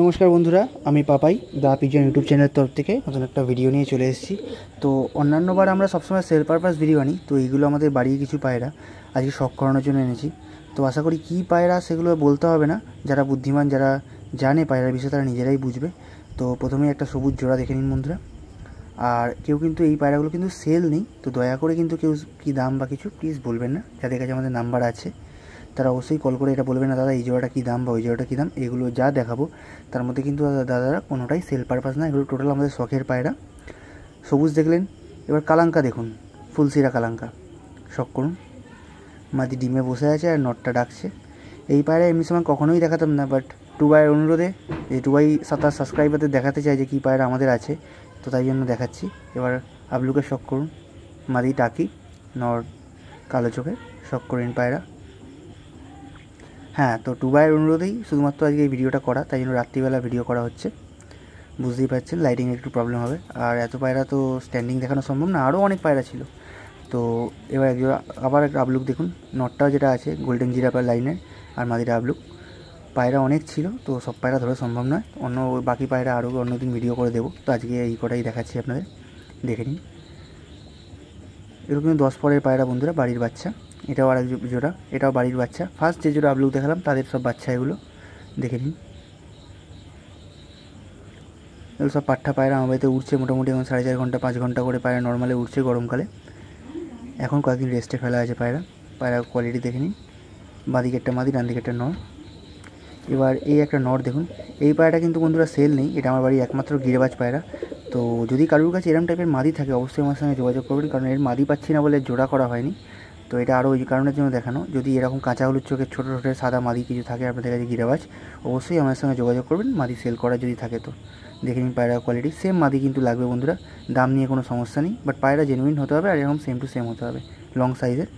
নমস্কার বন্ধুরা, আমি পাপাই দা পিজন ইউটিউব চ্যানেলের তরফ থেকে নতুন একটা ভিডিও নিয়ে চলে এসেছি। তো অন্যান্যবার আমরা সবসময় সেল পারপাস ভিডিও আনি, তো এইগুলো আমাদের বাড়ির কিছু পায়রা আজকে শখ করানোর জন্য এনেছি। তো আশা করি কী পায়রা সেগুলো বলতে হবে না, যারা বুদ্ধিমান যারা জানে পায়রার বিষয়ে তারা নিজেরাই বুঝবে। তো প্রথমেই একটা সবুজ জোড়া দেখে নিন বন্ধুরা। আর কেউ কিন্তু এই পায়রাগুলো কিন্তু সেল নেই, তো দয়া করে কিন্তু কেউ কী দাম বা কিছু প্লিজ বলবেন না। যাদের কাছে আমাদের নাম্বার আছে তারা অবশ্যই কল করে এটা বলবেন না দাদা এই জোড়াটা কী দাম বা ওই জোড়াটা কী দাম। এগুলো যা দেখাবো তার মধ্যে কিন্তু দাদারা কোনোটাই সেল পারপাস না, এগুলো টোটাল আমাদের শখের পায়রা। সবুজ দেখলেন, এবার কালাঙ্কা দেখুন, ফুলসিরা কালাঙ্কা। শখ করুন, মাদি ডিমে বসে আছে আর নটটা ডাকছে। এই পায়রা এমনি সময় কখনোই দেখাতাম না, বাট টুবাইয়ের অনুরোধে এই টুবাই 27 সাবস্ক্রাইবারদের দেখাতে চাই যে কী পায়রা আমাদের আছে, তো তাই জন্য দেখাচ্ছি। এবার আবলুকে শখ করুন, মাদি টাকি, নর কালো চোখে। শখ করেন পায়রা। হ্যাঁ, তো টুবাইয়ের অনুরোধেই শুধুমাত্র আজকে এই ভিডিওটা করা, তাই জন্য রাত্রিবেলা ভিডিও করা হচ্ছে। বুঝতেই পারছেন লাইটিংয়ের একটু প্রবলেম হবে, আর এত পায়রা তো স্ট্যান্ডিং দেখানো সম্ভব না, আরও অনেক পায়রা ছিল। তো এবার একজোড়া আবার একটা আবলুক দেখুন, নটটাও যেটা আছে গোল্ডেন জিরাপার লাইনের, আর মাদিটা আবলুক। পায়রা অনেক ছিল, তো সব পায়রা ধরা সম্ভব নয়, অন্য বাকি পায়রা আরও অন্যদিন ভিডিও করে দেবো। তো আজকে এই কটাই দেখাচ্ছি আপনাদের, দেখে নিন। এগুলো কিন্তু 10 পরের পায়রা বন্ধুরা, বাড়ির বাচ্চা। এটাও আর এক জোড়া, এটাও বাড়ির বাচ্চা। ফার্স্ট যে জোড়া আবলুক দেখালাম তাদের সব বাচ্চা এগুলো, দেখে নিন। এগুলো সব পাঠা পায়রা আমার বাড়িতে উঠছে মোটামুটি এখন 4.5 ঘন্টা 5 ঘন্টা করে পায়রা নর্মালে উঠছে গরমকালে। এখন কয়েকদিন রেস্টে ফেলা আছে পায়রা। পায়রা কোয়ালিটি দেখে নিন, বাঁদিকেরটা মাদি, ডান দিকেরটা নর। এবার এই একটা নর দেখুন, এই পায়রাটা কিন্তু বন্ধুরা সেল নেই, এটা আমার বাড়ির একমাত্র গিরেবাজ পায়রা। তো যদি কারোর কাছে এরম টাইপের মাদি থাকে অবশ্যই আমার সঙ্গে যোগাযোগ করবেন, কারণ এর মাদি পাচ্ছি না বলে জোড়া করা হয়নি। তো এটা আরও ওই কারণের জন্য দেখানো, যদি এরকম কাঁচা হলুদ চোখের ছোটো ছোটো সাদা মাদি কিছু থাকে আপনাদের কাছে গিরেবাজ, অবশ্যই আমার সঙ্গে যোগাযোগ করবেন মাদি সেল করা যদি থাকে। তো দেখে নিন পায়রা কোয়ালিটি, সেম মাদি কিন্তু লাগবে বন্ধুরা, দাম নিয়ে কোনো সমস্যা নেই, বাট পায়রা জেনুইন হতে হবে আর এরকম সেম টু সেম হতে হবে, লং সাইজের।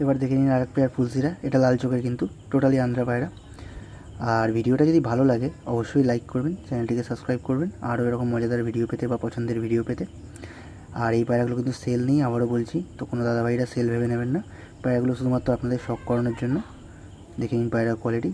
এবার দেখে নিন আরেক পেয়ার ফুলসিরা, এটা লাল চোখের কিন্তু টোটালি আন্ধ্রা পায়রা। আর ভিডিওটা যদি ভালো লাগে অবশ্যই লাইক করবেন, চ্যানেলটিকে সাবস্ক্রাইব করবেন আরও এরকম মজাদার ভিডিও পেতে বা পছন্দের ভিডিও পেতে। আর এই পায়রাগুলো কিন্তু সেল নেই, আবারও বলছি, তো কোনো দাদাভাইরা সেল ভেবে নেবেন না, পায়রাগুলো শুধুমাত্র আপনাদের শখ করানোর জন্য। দেখে নিন পায়রা কোয়ালিটি।